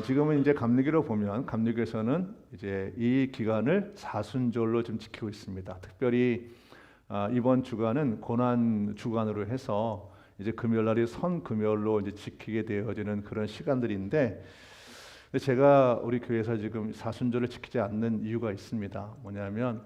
지금은 이제 감리교로 보면 감리교에서는 이제 이 기간을 사순절로 좀 지키고 있습니다. 특별히 이번 주간은 고난 주간으로 해서 이제 금요일 날이 선 금요일로 이제 지키게 되어지는 그런 시간들인데, 제가 우리 교회에서 지금 사순절을 지키지 않는 이유가 있습니다. 뭐냐면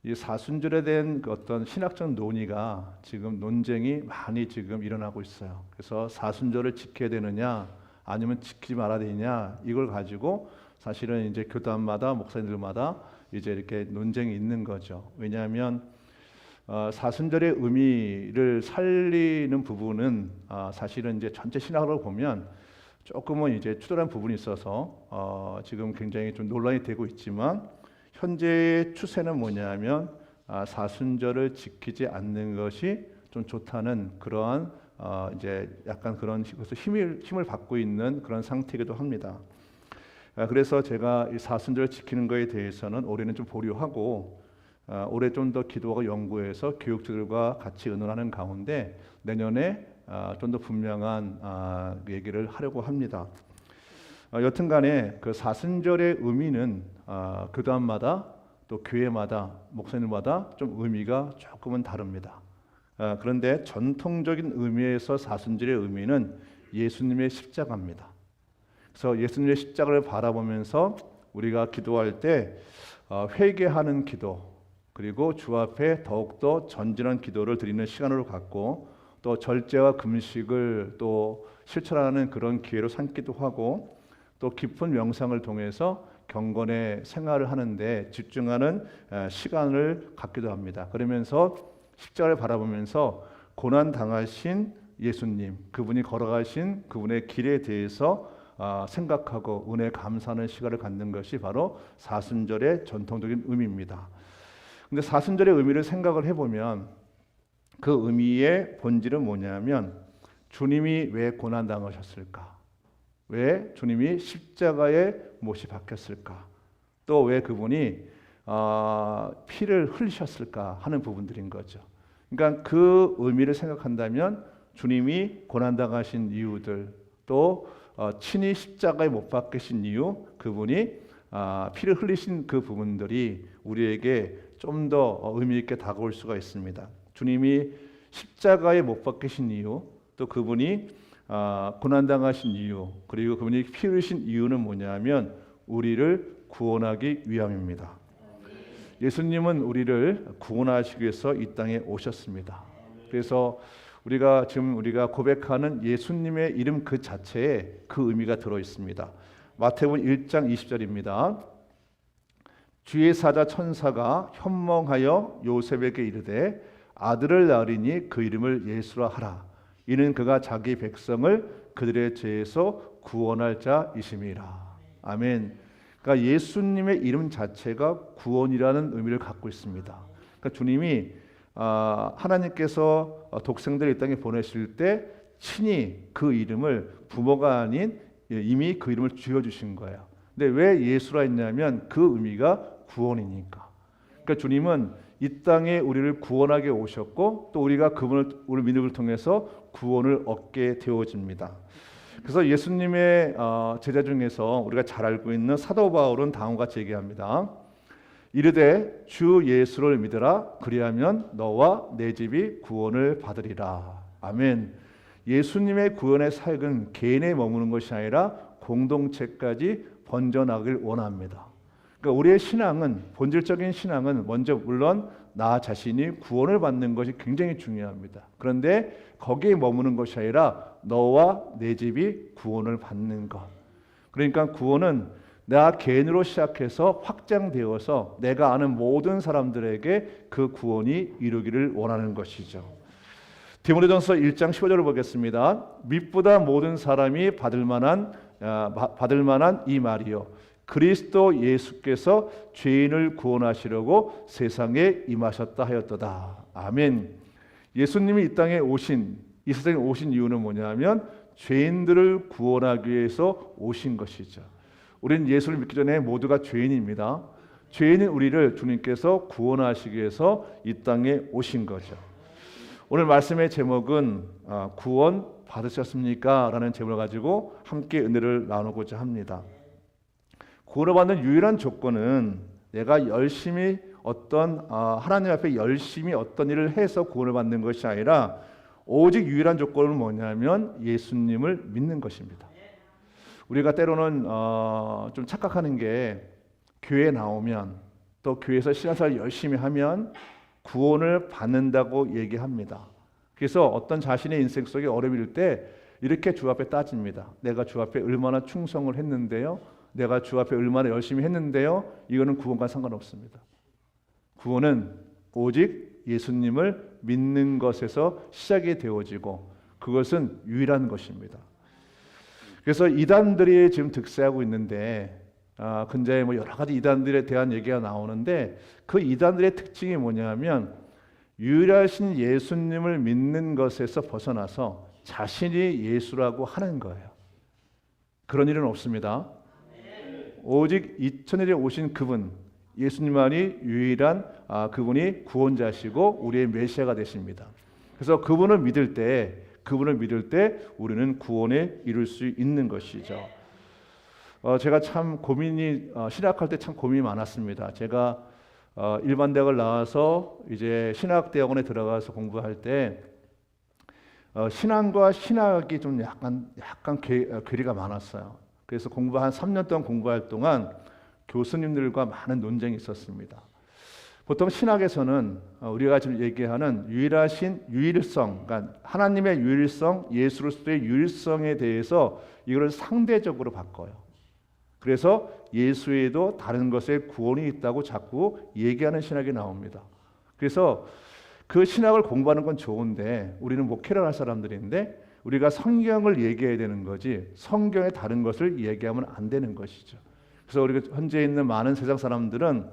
이 사순절에 대한 그 어떤 신학적 논의가 지금 논쟁이 많이 지금 일어나고 있어요. 그래서 사순절을 지켜야 되느냐 아니면 지키지 말아야 되느냐, 이걸 가지고 사실은 이제 교단마다 목사님들마다 이제 이렇게 논쟁이 있는 거죠. 왜냐하면 사순절의 의미를 살리는 부분은 사실은 이제 전체 신학으로 보면 조금은 이제 추돌한 부분이 있어서 지금 굉장히 좀 논란이 되고 있지만, 현재의 추세는 뭐냐면 사순절을 지키지 않는 것이 좀 좋다는 그러한 이제 약간 그런 것을 힘을 받고 있는 그런 상태이기도 합니다. 그래서 제가 이 사순절을 지키는 것에 대해서는 올해는 좀 보류하고 올해 좀 더 기도하고 연구해서 교육자들과 같이 의논하는 가운데 내년에 좀 더 분명한 얘기를 하려고 합니다. 여튼간에 그 사순절의 의미는 교단마다 또 교회마다 목사님마다 좀 의미가 조금은 다릅니다. 그런데 전통적인 의미에서 사순절의 의미는 예수님의 십자가입니다. 그래서 예수님의 십자가를 바라보면서 우리가 기도할 때 회개하는 기도, 그리고 주 앞에 더욱더 전진한 기도를 드리는 시간으로 갖고, 또 절제와 금식을 또 실천하는 그런 기회로 삼기도 하고, 또 깊은 명상을 통해서 경건의 생활을 하는데 집중하는 시간을 갖기도 합니다. 그러면서 십자가를 바라보면서 고난 당하신 예수님, 그분이 걸어가신 그분의 길에 대해서 생각하고 은혜 감사하는 시간을 갖는 것이 바로 사순절의 전통적인 의미입니다. 근데 사순절의 의미를 생각을 해보면 그 의미의 본질은 뭐냐면, 주님이 왜 고난 당하셨을까? 왜 주님이 십자가에 못이 박혔을까? 또 왜 그분이 피를 흘리셨을까 하는 부분들인 거죠. 그러니까 그 의미를 생각한다면 주님이 고난당하신 이유들, 또 친히 십자가에 못 박히신 이유, 그분이 피를 흘리신 그 부분들이 우리에게 좀 더 의미 있게 다가올 수가 있습니다. 주님이 십자가에 못 박히신 이유, 또 그분이 고난당하신 이유, 그리고 그분이 피 흘리신 이유는 뭐냐면 우리를 구원하기 위함입니다. 예수님은 우리를 구원하시기 위해서 이 땅에 오셨습니다. 그래서 우리가 고백하는 예수님의 이름 그 자체에 그 의미가 들어 있습니다. 마태복음 1장 20절입니다. 주의 사자 천사가 현몽하여 요셉에게 이르되 아들을 낳으리니 그 이름을 예수라 하라. 이는 그가 자기 백성을 그들의 죄에서 구원할 자이심이라. 아멘. 그러니까 예수님의 이름 자체가 구원이라는 의미를 갖고 있습니다. 그러니까 주님이 하나님께서 독생들을 이 땅에 보내실 때 친히 그 이름을 부모가 아닌 이미 그 이름을 지어주신 거예요. 근데 왜 예수라 했냐면 그 의미가 구원이니까. 그러니까 주님은 이 땅에 우리를 구원하게 오셨고, 또 우리가 우리 믿음을 통해서 구원을 얻게 되어집니다. 그래서 예수님의 제자 중에서 우리가 잘 알고 있는 사도 바울은 다음과 같이 얘기합니다. 이르되 주 예수를 믿으라. 그리하면 너와 내 집이 구원을 받으리라. 아멘. 예수님의 구원의 사역은 개인에 머무는 것이 아니라 공동체까지 번져나가길 원합니다. 그러니까 우리의 신앙은, 본질적인 신앙은 먼저 물론 나 자신이 구원을 받는 것이 굉장히 중요합니다. 그런데 거기에 머무는 것이 아니라 너와 내 집이 구원을 받는 것. 그러니까 구원은 나 개인으로 시작해서 확장되어서 내가 아는 모든 사람들에게 그 구원이 이루기를 원하는 것이죠. 디모데전서 1장 15절을 보겠습니다. 밑보다 모든 사람이 받을 만한 이 말이요 그리스도 예수께서 죄인을 구원하시려고 세상에 임하셨다 하였도다. 아멘. 예수님이 이 세상에 오신 이유는 뭐냐면 죄인들을 구원하기 위해서 오신 것이죠. 우리는 예수를 믿기 전에 모두가 죄인입니다. 죄인인 우리를 주님께서 구원하시기 위해서 이 땅에 오신 거죠. 오늘 말씀의 제목은 구원 받으셨습니까? 라는 제목을 가지고 함께 은혜를 나누고자 합니다. 구원을 받는 유일한 조건은 내가 열심히 하나님 앞에 열심히 어떤 일을 해서 구원을 받는 것이 아니라 오직 유일한 조건은 뭐냐면 예수님을 믿는 것입니다. 우리가 때로는 좀 착각하는 게 교회에 나오면 또 교회에서 신앙생활 열심히 하면 구원을 받는다고 얘기합니다. 그래서 어떤 자신의 인생 속에 어려움일 때 이렇게 주 앞에 따집니다. 내가 주 앞에 얼마나 충성을 했는데요. 내가 주 앞에 얼마나 열심히 했는데요. 이거는 구원과 상관없습니다. 구원은 오직 예수님을 믿는 것에서 시작이 되어지고 그것은 유일한 것입니다. 그래서 이단들이 지금 득세하고 있는데 근자에 여러 가지 이단들에 대한 얘기가 나오는데 그 이단들의 특징이 뭐냐면 유일하신 예수님을 믿는 것에서 벗어나서 자신이 예수라고 하는 거예요. 그런 일은 없습니다. 오직 2000년에 오신 그분 예수님만이 유일한 그분이 구원자시고 우리의 메시아가 되십니다. 그래서 그분을 믿을 때 우리는 구원에 이룰 수 있는 것이죠. 제가 참 신학할 때 참 고민이 많았습니다. 제가 일반 대학을 나와서 이제 신학대학원에 들어가서 공부할 때 신앙과 신학이 좀 약간 괴리가 많았어요. 그래서 한 3년 동안 공부할 동안 교수님들과 많은 논쟁이 있었습니다. 보통 신학에서는 우리가 지금 얘기하는 유일성, 그러니까 하나님의 유일성, 예수 그리스도의 유일성에 대해서 이걸 상대적으로 바꿔요. 그래서 예수 외에도 다른 것에 구원이 있다고 자꾸 얘기하는 신학이 나옵니다. 그래서 그 신학을 공부하는 건 좋은데 우리는 목회를 할 사람들인데 우리가 성경을 얘기해야 되는 거지 성경의 다른 것을 얘기하면 안 되는 것이죠. 그래서 우리가 현재 있는 많은 세상 사람들은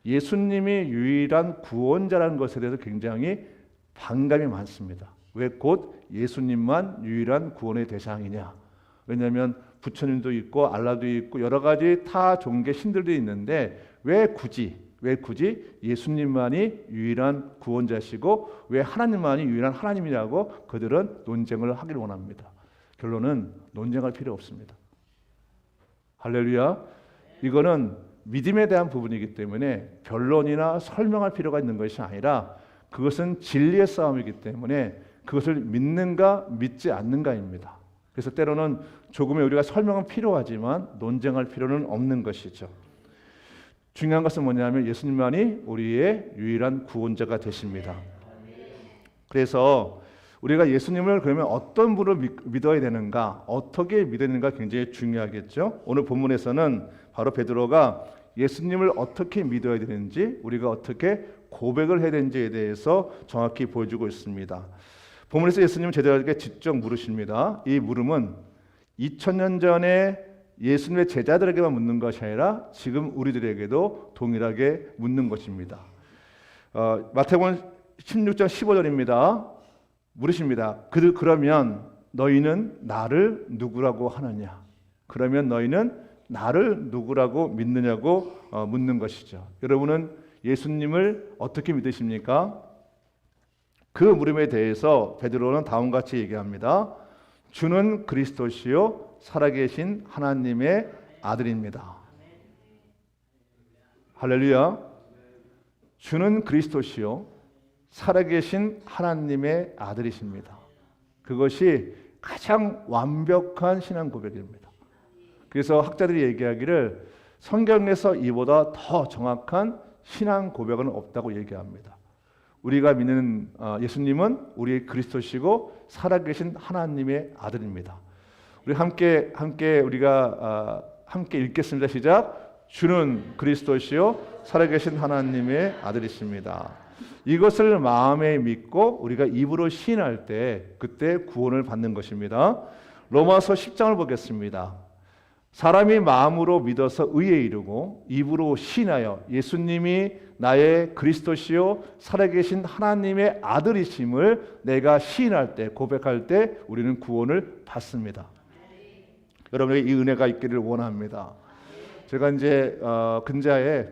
예수님이 유일한 구원자라는 것에 대해서 굉장히 반감이 많습니다. 왜 곧 예수님만 유일한 구원의 대상이냐? 왜냐하면 부처님도 있고 알라도 있고 여러 가지 타 종교 신들도 있는데 왜 굳이 예수님만이 유일한 구원자시고 왜 하나님만이 유일한 하나님이라고 그들은 논쟁을 하기를 원합니다. 결론은 논쟁할 필요 없습니다. 할렐루야. 이거는 믿음에 대한 부분이기 때문에 변론이나 설명할 필요가 있는 것이 아니라 그것은 진리의 싸움이기 때문에 그것을 믿는가 믿지 않는가입니다. 그래서 때로는 조금의 우리가 설명은 필요하지만 논쟁할 필요는 없는 것이죠. 중요한 것은 뭐냐면 예수님만이 우리의 유일한 구원자가 되십니다. 그래서 우리가 예수님을 그러면 어떤 분을 믿어야 되는가, 어떻게 믿어야 되는가 굉장히 중요하겠죠. 오늘 본문에서는 바로 베드로가 예수님을 어떻게 믿어야 되는지, 우리가 어떻게 고백을 해야 되는지에 대해서 정확히 보여주고 있습니다. 본문에서 예수님은 제자들에게 직접 물으십니다. 이 물음은 2000년 전에 예수님의 제자들에게만 묻는 것이 아니라 지금 우리들에게도 동일하게 묻는 것입니다. 마태복음 16장 15절입니다. 물으십니다. 그러면 너희는 나를 누구라고 하느냐? 그러면 너희는 나를 누구라고 믿느냐고 묻는 것이죠. 여러분은 예수님을 어떻게 믿으십니까? 그 물음에 대해서 베드로는 다음과 같이 얘기합니다. 주는 그리스도시요 살아계신 하나님의 아들입니다. 할렐루야. 주는 그리스도시요 살아계신 하나님의 아들이십니다. 그것이 가장 완벽한 신앙 고백입니다. 그래서 학자들이 얘기하기를 성경에서 이보다 더 정확한 신앙 고백은 없다고 얘기합니다. 우리가 믿는 예수님은 우리의 그리스도시고 살아계신 하나님의 아들입니다. 우리 함께 읽겠습니다. 시작. 주는 그리스도시요 살아계신 하나님의 아들이십니다. 이것을 마음에 믿고 우리가 입으로 시인할 때 그때 구원을 받는 것입니다. 로마서 10장을 보겠습니다. 사람이 마음으로 믿어서 의에 이르고 입으로 시인하여 예수님이 나의 그리스도시요 살아계신 하나님의 아들이심을 내가 시인할 때 고백할 때 우리는 구원을 받습니다. 여러분에게 이 은혜가 있기를 원합니다. 제가 이제 근자에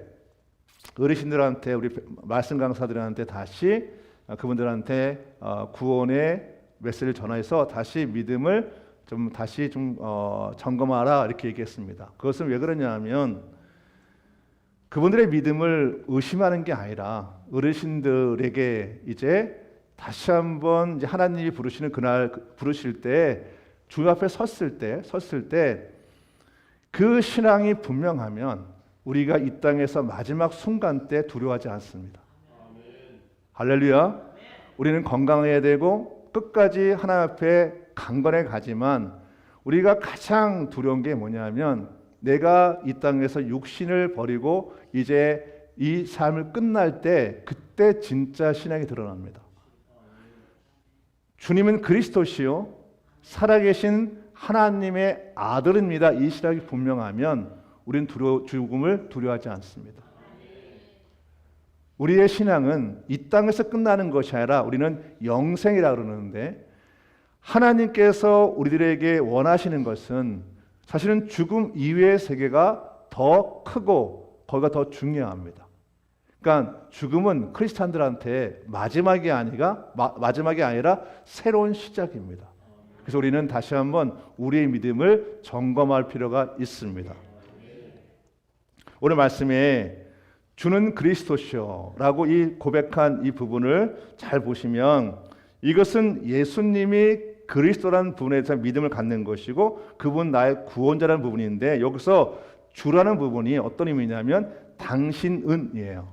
어르신들한테 우리 말씀 강사들한테 다시 그분들한테 구원의 메시지를 전해서 다시 믿음을 다시 점검하라 이렇게 얘기했습니다. 그것은 왜 그러냐면 그분들의 믿음을 의심하는 게 아니라 어르신들에게 이제 다시 한번 이제 하나님이 부르시는 그날 부르실 때 주 앞에 섰을 때 그 신앙이 분명하면 우리가 이 땅에서 마지막 순간 때 두려워하지 않습니다. 할렐루야. 우리는 건강해야 되고 끝까지 하나님 앞에 강건해 가지만 우리가 가장 두려운 게 뭐냐면 내가 이 땅에서 육신을 버리고 이제 이 삶을 끝날 때 그때 진짜 신앙이 드러납니다. 주님은 그리스도시요 살아계신 하나님의 아들입니다. 이 신앙이 분명하면 우리는 죽음을 두려워하지 않습니다. 우리의 신앙은 이 땅에서 끝나는 것이 아니라 우리는 영생이라 그러는데 하나님께서 우리들에게 원하시는 것은 사실은 죽음 이외의 세계가 더 크고 거기가 더 중요합니다. 그러니까 죽음은 크리스찬들한테 마지막이 아니라 새로운 시작입니다. 그래서 우리는 다시 한번 우리의 믿음을 점검할 필요가 있습니다. 오늘 말씀에 주는 그리스도시요라고 이 고백한 이 부분을 잘 보시면 이것은 예수님이 그리스도라는 부분에 대해서 믿음을 갖는 것이고 그분 나의 구원자라는 부분인데 여기서 주라는 부분이 어떤 의미냐면 당신은이에요.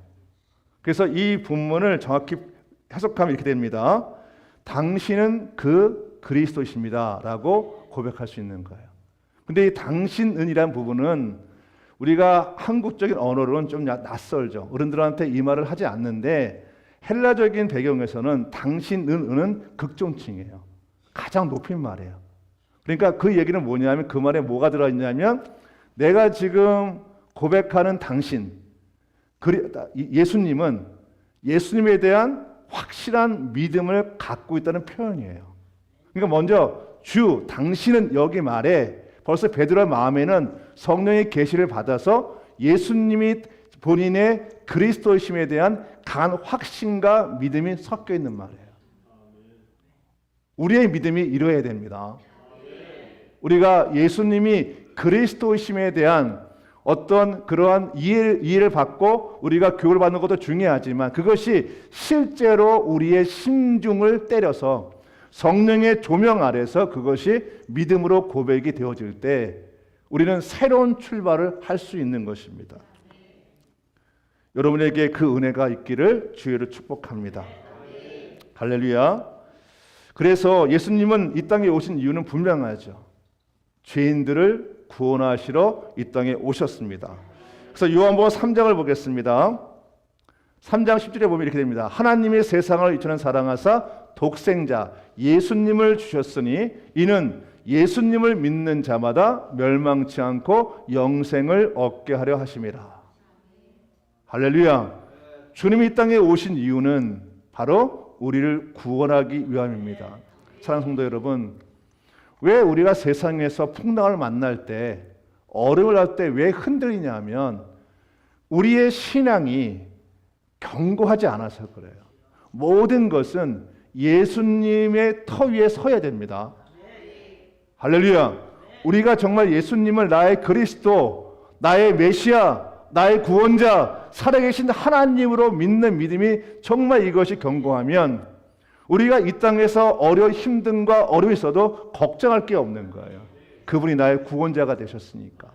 그래서 이 본문을 정확히 해석하면 이렇게 됩니다. 당신은 그 그리스도이십니다 라고 고백할 수 있는 거예요. 근데 이 당신은이라는 부분은 우리가 한국적인 언어로는 좀 낯설죠. 어른들한테 이 말을 하지 않는데 헬라적인 배경에서는 당신은은 극존칭이에요. 가장 높인 말이에요. 그러니까 그 얘기는 뭐냐면 그 말에 뭐가 들어있냐면 내가 지금 고백하는 당신 예수님은 예수님에 대한 확실한 믿음을 갖고 있다는 표현이에요. 그러니까 먼저 주 당신은 여기 말에 벌써 베드로의 마음에는 성령의 계시를 받아서 예수님이 본인의 그리스도이심에 대한 강한 확신과 믿음이 섞여 있는 말이에요. 우리의 믿음이 이루어야 됩니다. 우리가 예수님이 그리스도이심에 대한 어떤 그러한 이해를 받고 우리가 교육을 받는 것도 중요하지만 그것이 실제로 우리의 심중을 때려서 성령의 조명 아래서 그것이 믿음으로 고백이 되어질 때 우리는 새로운 출발을 할 수 있는 것입니다. 여러분에게 그 은혜가 있기를 주의로 축복합니다. 할렐루야. 그래서 예수님은 이 땅에 오신 이유는 분명하죠. 죄인들을 구원하시러 이 땅에 오셨습니다. 그래서 요한복음 3장을 보겠습니다. 3장 10절에 보면 이렇게 됩니다. 하나님이 세상을 이처럼 사랑하사 독생자 예수님을 주셨으니 이는 예수님을 믿는 자마다 멸망치 않고 영생을 얻게 하려 하심이라. 할렐루야. 주님이 이 땅에 오신 이유는 바로 우리를 구원하기 위함입니다. 사랑하는 성도 여러분, 왜 우리가 세상에서 풍랑을 만날 때 어려움을 할 때 왜 흔들리냐 하면 우리의 신앙이 견고하지 않아서 그래요. 모든 것은 예수님의 터 위에 서야 됩니다. 할렐루야. 우리가 정말 예수님을 나의 그리스도, 나의 메시아, 나의 구원자, 살아계신 하나님으로 믿는 믿음이 정말 이것이 견고하면 우리가 이 땅에서 힘듦과 어려움이 있어도 걱정할 게 없는 거예요. 그분이 나의 구원자가 되셨으니까.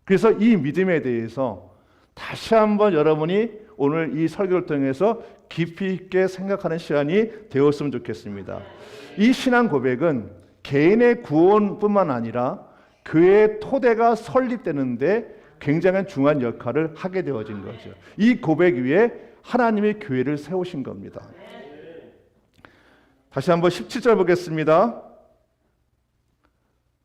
그래서 이 믿음에 대해서 다시 한번 여러분이 오늘 이 설교를 통해서 깊이 있게 생각하는 시간이 되었으면 좋겠습니다. 이 신앙 고백은 개인의 구원뿐만 아니라 교회의 토대가 설립되는데 굉장히 중요한 역할을 하게 되어진 거죠. 이 고백 위에 하나님의 교회를 세우신 겁니다. 다시 한번 17절 보겠습니다.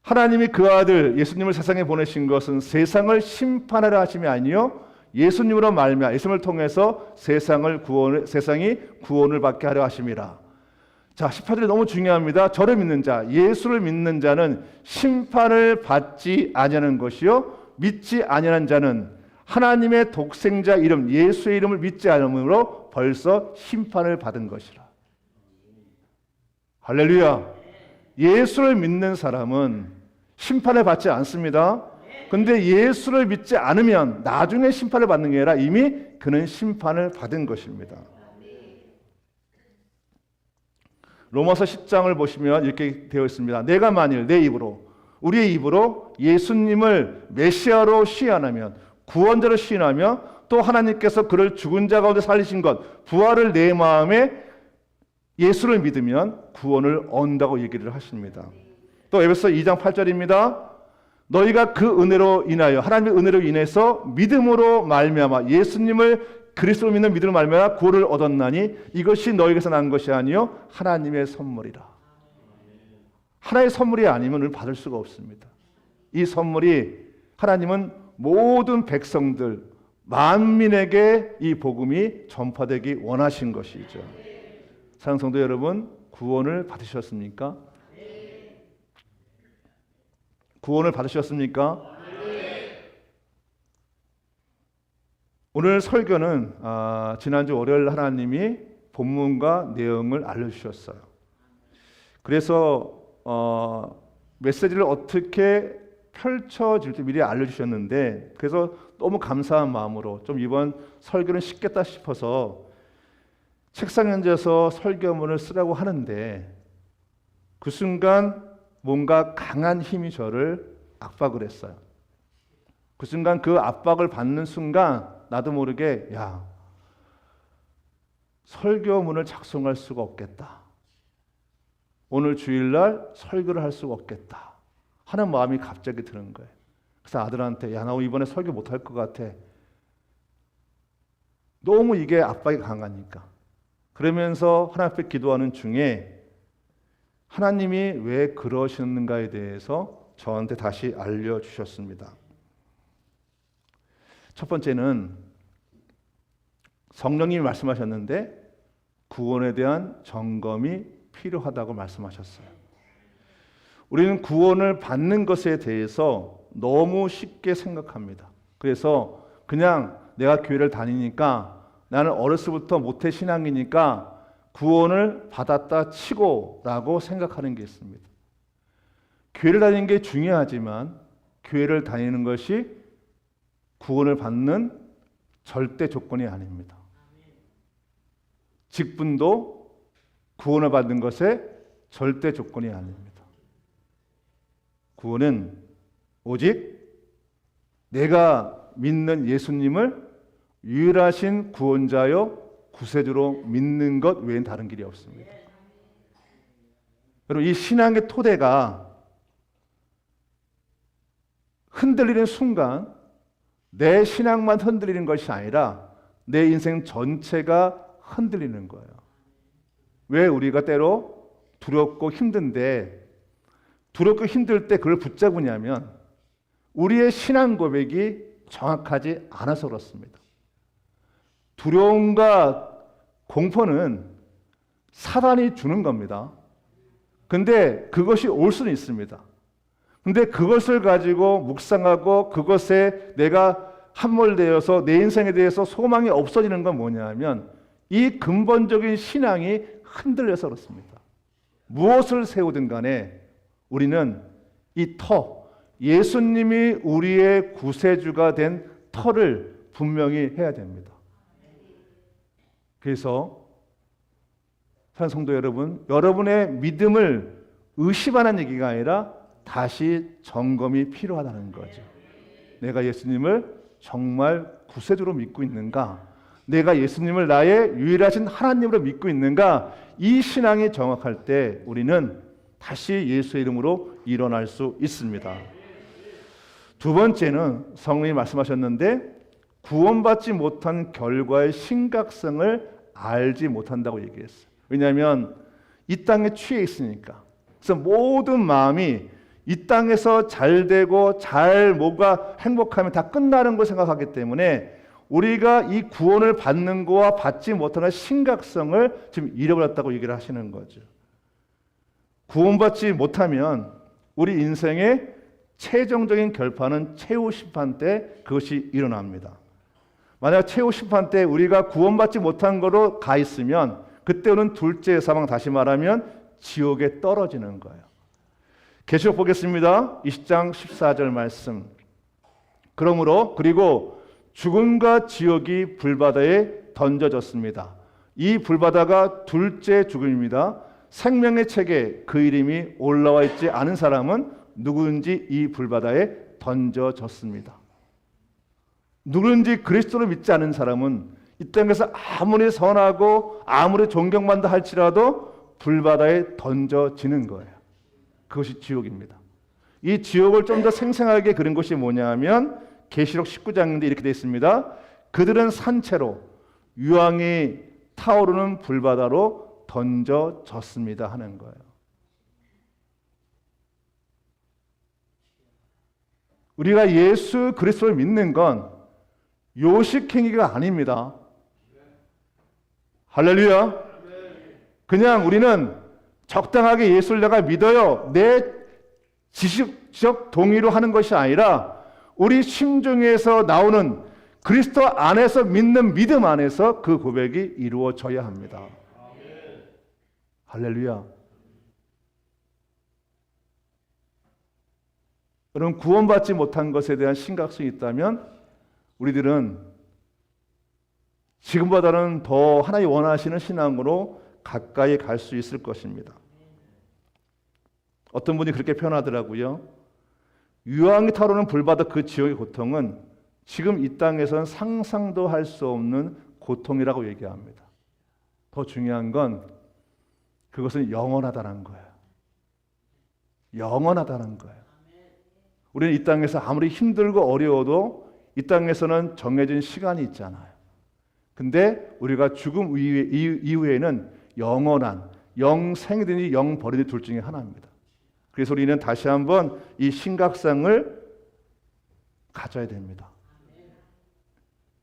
하나님이 그 아들 예수님을 세상에 보내신 것은 세상을 심판하려 하심이 아니요 예수님으로 말미암아 예수님을 통해서 세상이 구원을 받게 하려 하심이라. 자, 18절이 너무 중요합니다. 저를 믿는 자, 예수를 믿는 자는 심판을 받지 아니하는 것이요 믿지 아니하는 자는 하나님의 독생자 이름 예수의 이름을 믿지 않음으로 너희도 벌써 심판을 받은 것이라. 할렐루야. 예수를 믿는 사람은 심판을 받지 않습니다. 근데 예수를 믿지 않으면 나중에 심판을 받는 게 아니라 이미 그는 심판을 받은 것입니다. 로마서 10장을 보시면 이렇게 되어 있습니다. 내가 만일 내 입으로, 우리의 입으로 예수님을 메시아로 시인하면, 구원자로 시인하며 또 하나님께서 그를 죽은 자 가운데 살리신 것, 부활을 내 마음에 예수를 믿으면 구원을 얻는다고 얘기를 하십니다. 또 에베소 2장 8절입니다. 너희가 그 은혜로 인하여, 하나님의 은혜로 인해서 믿음으로 말미암아, 예수님을 그리스도로 믿는 믿음으로 말미암아 구원을 얻었나니 이것이 너희에게서 난 것이 아니요 하나님의 선물이라. 하나의 선물이 아니면 우리는 받을 수가 없습니다. 이 선물이 하나님은 모든 백성들, 만민에게 이 복음이 전파되기 원하신 것이죠. 사랑하는 성도 여러분, 구원을 받으셨습니까? 구원을 받으셨습니까? 오늘 설교는 지난주 월요일 하나님이 본문과 내용을 알려주셨어요. 그래서 메시지를 어떻게 펼쳐질지 미리 알려주셨는데, 그래서 너무 감사한 마음으로 좀 이번 설교는 쉽겠다 싶어서 책상에 앉아서 설교문을 쓰라고 하는데, 그 순간 뭔가 강한 힘이 저를 압박을 했어요. 그 순간, 그 압박을 받는 순간 나도 모르게 설교문을 작성할 수가 없겠다. 오늘 주일날 설교를 할 수가 없겠다 하는 마음이 갑자기 드는 거예요. 그래서 아들한테 나 이번에 설교 못할 것 같아. 너무 이게 압박이 강하니까. 그러면서 하나님 앞에 기도하는 중에 하나님이 왜 그러시는가에 대해서 저한테 다시 알려주셨습니다. 첫 번째는 성령님이 말씀하셨는데 구원에 대한 점검이 필요하다고 말씀하셨어요. 우리는 구원을 받는 것에 대해서 너무 쉽게 생각합니다. 그래서 그냥 내가 교회를 다니니까, 나는 어렸을부터 모태신앙이니까 구원을 받았다 치고 라고 생각하는 게 있습니다. 교회를 다니는 게 중요하지만 교회를 다니는 것이 구원을 받는 절대 조건이 아닙니다. 직분도 구원을 받는 것의 절대 조건이 아닙니다. 구원은 오직 내가 믿는 예수님을 유일하신 구원자요 구세주로 믿는 것 외엔 다른 길이 없습니다. 여러분, 이 신앙의 토대가 흔들리는 순간 내 신앙만 흔들리는 것이 아니라 내 인생 전체가 흔들리는 거예요. 왜 우리가 때로 두렵고 힘든데, 두렵고 힘들 때 그걸 붙잡으냐면 우리의 신앙 고백이 정확하지 않아서 그렇습니다. 두려움과 공포는 사단이 주는 겁니다. 근데 그것이 올 수는 있습니다. 근데 그것을 가지고 묵상하고 그것에 내가 함몰되어서 내 인생에 대해서 소망이 없어지는 건 뭐냐면 이 근본적인 신앙이 흔들려서 그렇습니다. 무엇을 세우든 간에 우리는 이 예수님이 우리의 구세주가 된 터를 분명히 해야 됩니다. 그래서 사랑하는 성도 여러분, 여러분의 믿음을 의심하는 얘기가 아니라 다시 점검이 필요하다는 거죠. 내가 예수님을 정말 구세주로 믿고 있는가? 내가 예수님을 나의 유일하신 하나님으로 믿고 있는가? 이 신앙이 정확할 때 우리는 다시 예수의 이름으로 일어날 수 있습니다. 두 번째는 성령이 말씀하셨는데 구원받지 못한 결과의 심각성을 알지 못한다고 얘기했어요. 왜냐하면 이 땅에 취해 있으니까. 그래서 모든 마음이 이 땅에서 잘 되고 뭐가 행복하면 다 끝나는 걸 생각하기 때문에 우리가 이 구원을 받는 거와 받지 못하는 심각성을 지금 잃어버렸다고 얘기를 하시는 거죠. 구원받지 못하면 우리 인생의 최종적인 결판은 최후 심판 때 그것이 일어납니다. 만약 최후 심판 때 우리가 구원받지 못한 거로 가 있으면 그때는 둘째 사망, 다시 말하면 지옥에 떨어지는 거예요. 계시록 보겠습니다. 20장 14절 말씀. 그러므로 그리고 죽음과 지옥이 불바다에 던져졌습니다. 이 불바다가 둘째 죽음입니다. 생명의 책에 그 이름이 올라와 있지 않은 사람은 누구든지 이 불바다에 던져졌습니다. 누구든지 그리스도를 믿지 않은 사람은 이 땅에서 아무리 선하고 아무리 존경받는다 할지라도 불바다에 던져지는 거예요. 그것이 지옥입니다. 이 지옥을 좀 더 생생하게 그린 것이 뭐냐 하면 계시록 19장인데 이렇게 되어 있습니다. 그들은 산채로 유황이 타오르는 불바다로 던져졌습니다 하는 거예요. 우리가 예수 그리스도를 믿는 건 요식행위가 아닙니다. 할렐루야. 그냥 우리는 적당하게 예수를 내가 믿어요, 내 지식적 동의로 하는 것이 아니라 우리 심중에서 나오는 그리스도 안에서 믿는 믿음 안에서 그 고백이 이루어져야 합니다. 할렐루야. 여러분, 구원받지 못한 것에 대한 심각성이 있다면 우리들은 지금보다는 더 하나님 원하시는 신앙으로 가까이 갈 수 있을 것입니다. 어떤 분이 그렇게 표현하더라고요. 유황이 타오르는 불바다 그 지옥의 고통은 지금 이 땅에서는 상상도 할 수 없는 고통이라고 얘기합니다. 더 중요한 건 그것은 영원하다는 거예요. 영원하다는 거예요. 우리는 이 땅에서 아무리 힘들고 어려워도 이 땅에서는 정해진 시간이 있잖아요. 근데 우리가 죽음 이후에는 영원한 영생이든지 영벌이든지 둘 중에 하나입니다. 그래서 우리는 다시 한번 이 심각성을 가져야 됩니다.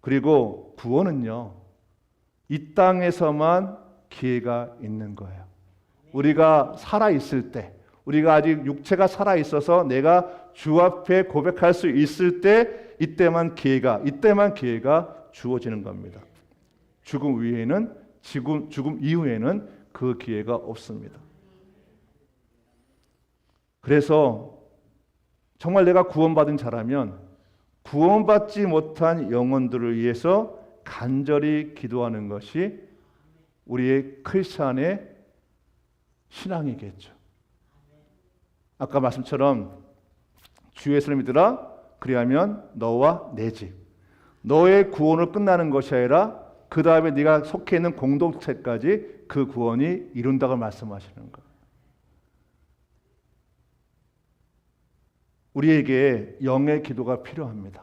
그리고 구원은요, 이 땅에서만 기회가 있는 거예요. 우리가 살아있을 때, 우리가 아직 육체가 살아있어서 내가 주 앞에 고백할 수 있을 때 이때만 기회가 주어지는 겁니다. 죽음 이후에는 그 기회가 없습니다. 그래서 정말 내가 구원받은 자라면 구원받지 못한 영혼들을 위해서 간절히 기도하는 것이 우리의 크리스찬의 신앙이겠죠. 아까 말씀처럼 주 예수를 믿으라, 그리하면 너와 내 집, 너의 구원을 끝나는 것이 아니라 그 다음에 네가 속해 있는 공동체까지 그 구원이 이룬다고 말씀하시는 거예요. 우리에게 영의 기도가 필요합니다.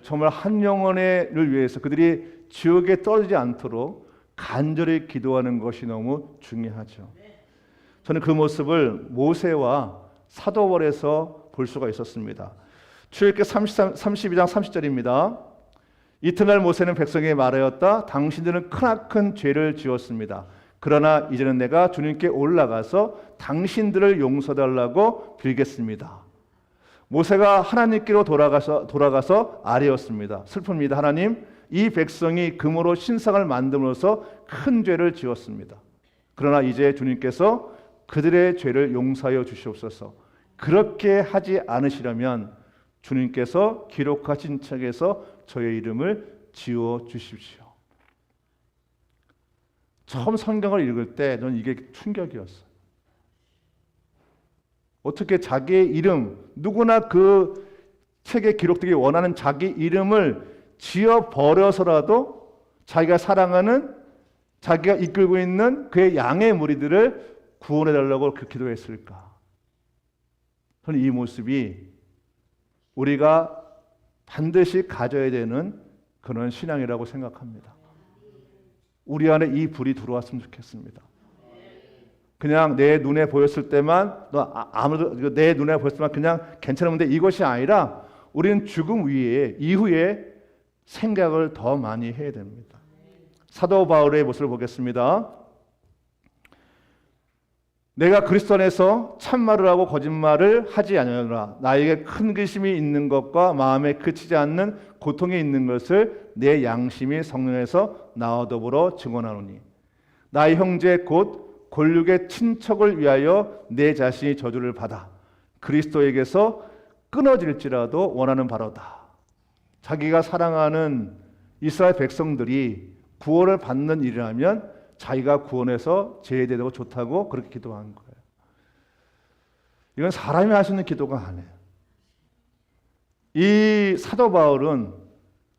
정말 한 영혼을 위해서 그들이 지옥에 떨어지지 않도록 간절히 기도하는 것이 너무 중요하죠. 저는 그 모습을 모세와 사도월에서 볼 수가 있었습니다. 출애굽기 32장 30절입니다. 이튿날 모세는 백성에게 말하였다. 당신들은 크나큰 죄를 지었습니다. 그러나 이제는 내가 주님께 올라가서 당신들을 용서달라고 빌겠습니다. 모세가 하나님께로 돌아가서 아뢰었습니다. 슬픕니다. 하나님, 이 백성이 금으로 신상을 만듦으로써 큰 죄를 지었습니다. 그러나 이제 주님께서 그들의 죄를 용서하여 주시옵소서. 그렇게 하지 않으시려면 주님께서 기록하신 책에서 저의 이름을 지워 주십시오. 처음 성경을 읽을 때 저는 이게 충격이었어요. 어떻게 자기의 이름, 누구나 그 책에 기록되기 원하는 자기 이름을 지어버려서라도 자기가 사랑하는, 자기가 이끌고 있는 그의 양의 무리들을 구원해달라고 그 기도했을까? 저는 이 모습이 우리가 반드시 가져야 되는 그런 신앙이라고 생각합니다. 우리 안에 이 불이 들어왔으면 좋겠습니다. 그냥 내 눈에 보였을 때만, 아무도 내 눈에 보였을 때만 그냥 괜찮은데 이것이 아니라 우리는 죽음 이후에 생각을 더 많이 해야 됩니다. 사도 바울의 모습을 보겠습니다. 내가 그리스도 안에서 참말을 하고 거짓말을 하지 아니하노라. 나에게 큰 근심이 있는 것과 마음에 그치지 않는 고통이 있는 것을 내 양심이 성령에서 나와 더불어 증언하노니 나의 형제 곧 골육의 친척을 위하여 내 자신이 저주를 받아 그리스도에게서 끊어질지라도 원하는 바로다. 자기가 사랑하는 이스라엘 백성들이 구원을 받는 일이라면 자기가 구원해서 제외되고 좋다고 그렇게 기도한 거예요. 이건 사람이 할 수 있는 기도가 아니에요. 이 사도 바울은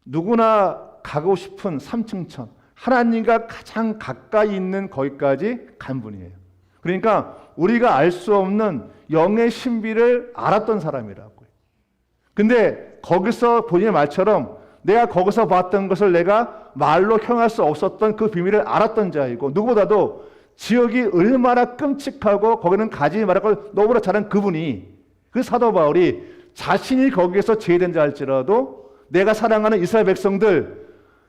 누구나 가고 싶은 삼층천, 하나님과 가장 가까이 있는 거기까지 간 분이에요. 그러니까 우리가 알 수 없는 영의 신비를 알았던 사람이라고요. 근데 거기서 본인의 말처럼 내가 거기서 봤던 것을 내가 말로 형할 수 없었던 그 비밀을 알았던 자이고 누구보다도 지역이 얼마나 끔찍하고 거기는 가지 말할 걸 너무나 잘한 그분이 그 사도 바울이 자신이 거기에서 제외된 자일지라도 내가 사랑하는 이스라엘 백성들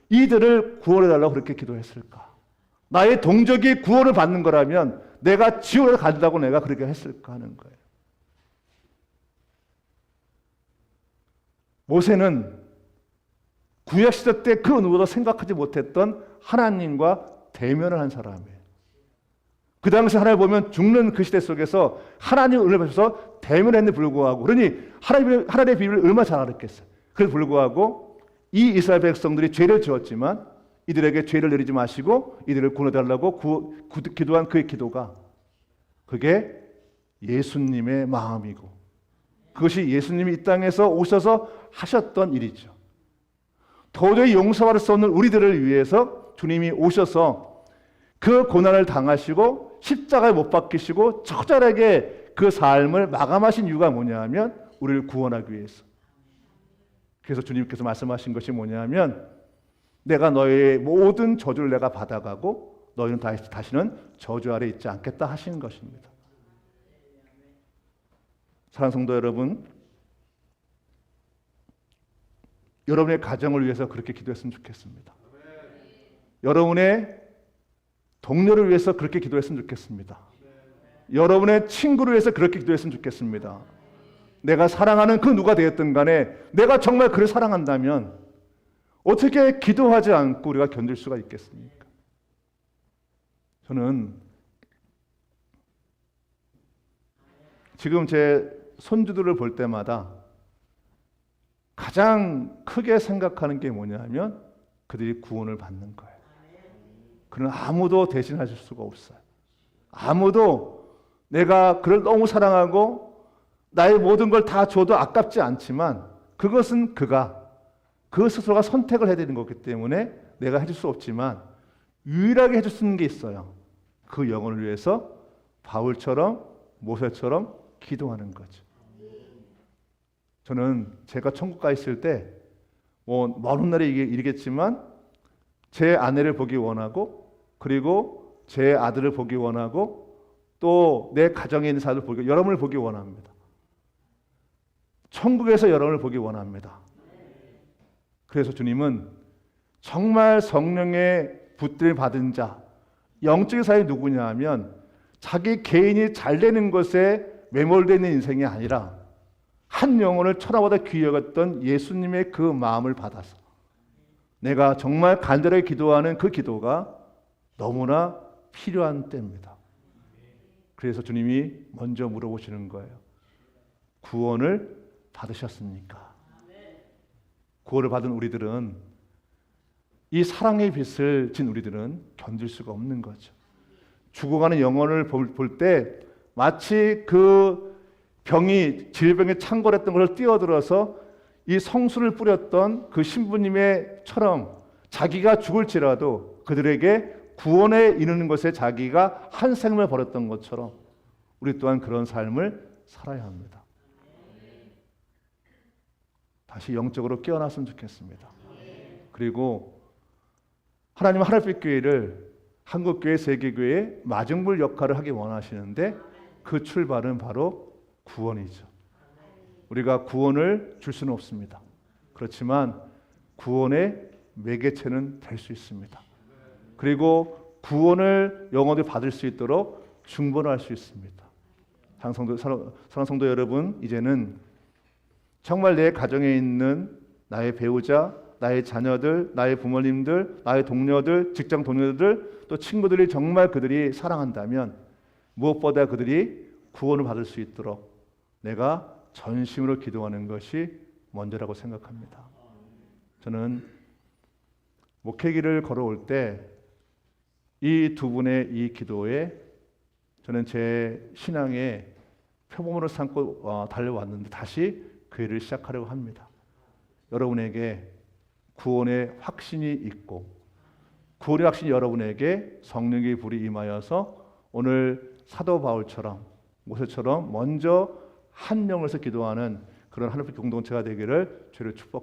이들을 구원해달라고 그렇게 기도했을까? 나의 동족이 구원을 받는 거라면 내가 지옥에 간다고 내가 그렇게 했을까 하는 거예요. 모세는 구약시대 때 그 누구도 생각하지 못했던 하나님과 대면을 한 사람이에요. 그 당시 하나님 보면 죽는 그 시대 속에서 하나님의 은혜를 받아서 대면을 했는데 불구하고 그러니 하나님의 비밀을 얼마나 잘 알았겠어요. 그래서 불구하고 이 이스라엘 백성들이 죄를 지었지만 이들에게 죄를 내리지 마시고 이들을 구원해달라고 기도한 그의 기도가 그게 예수님의 마음이고 그것이 예수님이 이 땅에서 오셔서 하셨던 일이죠. 도저히 용서할 수 없는 우리들을 위해서 주님이 오셔서 그 고난을 당하시고 십자가에 못 박히시고 처절하게 그 삶을 마감하신 이유가 뭐냐 하면 우리를 구원하기 위해서. 그래서 주님께서 말씀하신 것이 뭐냐 하면 내가 너의 모든 저주를 내가 받아가고 너희는 다시는 저주 아래 있지 않겠다 하신 것입니다. 사랑하는 성도 여러분, 여러분의 가정을 위해서 그렇게 기도했으면 좋겠습니다. 여러분의 동료를 위해서 그렇게 기도했으면 좋겠습니다. 여러분의 친구를 위해서 그렇게 기도했으면 좋겠습니다. 내가 사랑하는 그 누가 되었든 간에 내가 정말 그를 사랑한다면 어떻게 기도하지 않고 우리가 견딜 수가 있겠습니까? 저는 지금 제 손주들을 볼 때마다 가장 크게 생각하는 게 뭐냐 하면 그들이 구원을 받는 거예요. 그는 아무도 대신해 줄 수가 없어요. 아무도 내가 그를 너무 사랑하고 나의 모든 걸 다 줘도 아깝지 않지만 그것은 그 스스로가 선택을 해야 되는 거기 때문에 내가 해줄 수 없지만 유일하게 해줄 수 있는 게 있어요. 그 영혼을 위해서 바울처럼 모세처럼 기도하는 거죠. 저는 제가 천국 가 있을 때 먼 훗날에 이르겠지만 제 아내를 보기 원하고 그리고 제 아들을 보기 원하고 또 내 가정에 있는 사람을 보기 여러분을 보기 원합니다. 천국에서 여러분을 보기 원합니다. 그래서 주님은 정말 성령의 붙들림 받은 자 영적인 사람이 누구냐 하면 자기 개인이 잘 되는 것에 매몰되어 있는 인생이 아니라 한 영혼을 천하보다 귀히 여겼던 예수님의 그 마음을 받아서 내가 정말 간절하게 기도하는 그 기도가 너무나 필요한 때입니다. 그래서 주님이 먼저 물어보시는 거예요. 구원을 받으셨습니까? 구원을 받은 우리들은 이 사랑의 빛을 진 우리들은 견딜 수가 없는 거죠. 죽어가는 영혼을 볼 때 마치 그 병이 질병에 창궐했던 것을 뛰어들어서 이 성수를 뿌렸던 그 신부님의처럼 자기가 죽을지라도 그들에게 구원에 이르는 것에 자기가 한 생명을 버렸던 것처럼 우리 또한 그런 삶을 살아야 합니다. 다시 영적으로 깨어났으면 좋겠습니다. 그리고 하나님은 하늘빛 교회를 한국교회, 세계교회의 마중물 역할을 하기 원하시는데 그 출발은 바로 구원이죠. 우리가 구원을 줄 수는 없습니다. 그렇지만 구원의 매개체는 될 수 있습니다. 그리고 구원을 영혼들이 받을 수 있도록 중보를 할 수 있습니다. 사랑하는 성도 여러분, 이제는 정말 내 가정에 있는 나의 배우자, 나의 자녀들, 나의 부모님들, 나의 동료들, 직장 동료들, 또 친구들이 정말 그들이 사랑한다면 무엇보다 그들이 구원을 받을 수 있도록 내가 전심으로 기도하는 것이 먼저라고 생각합니다. 저는 목회길을 걸어올 때 이 두 분의 이 기도에 저는 제 신앙의 표본으로 삼고 달려왔는데 다시 그 일을 시작하려고 합니다. 여러분에게 구원의 확신이 있고 구원의 확신이 여러분에게 성령의 불이 임하여서 오늘 사도 바울처럼 모세처럼 먼저 한 영혼에서 기도하는 그런 하나님의 공동체가 되기를 주를 축복합니다.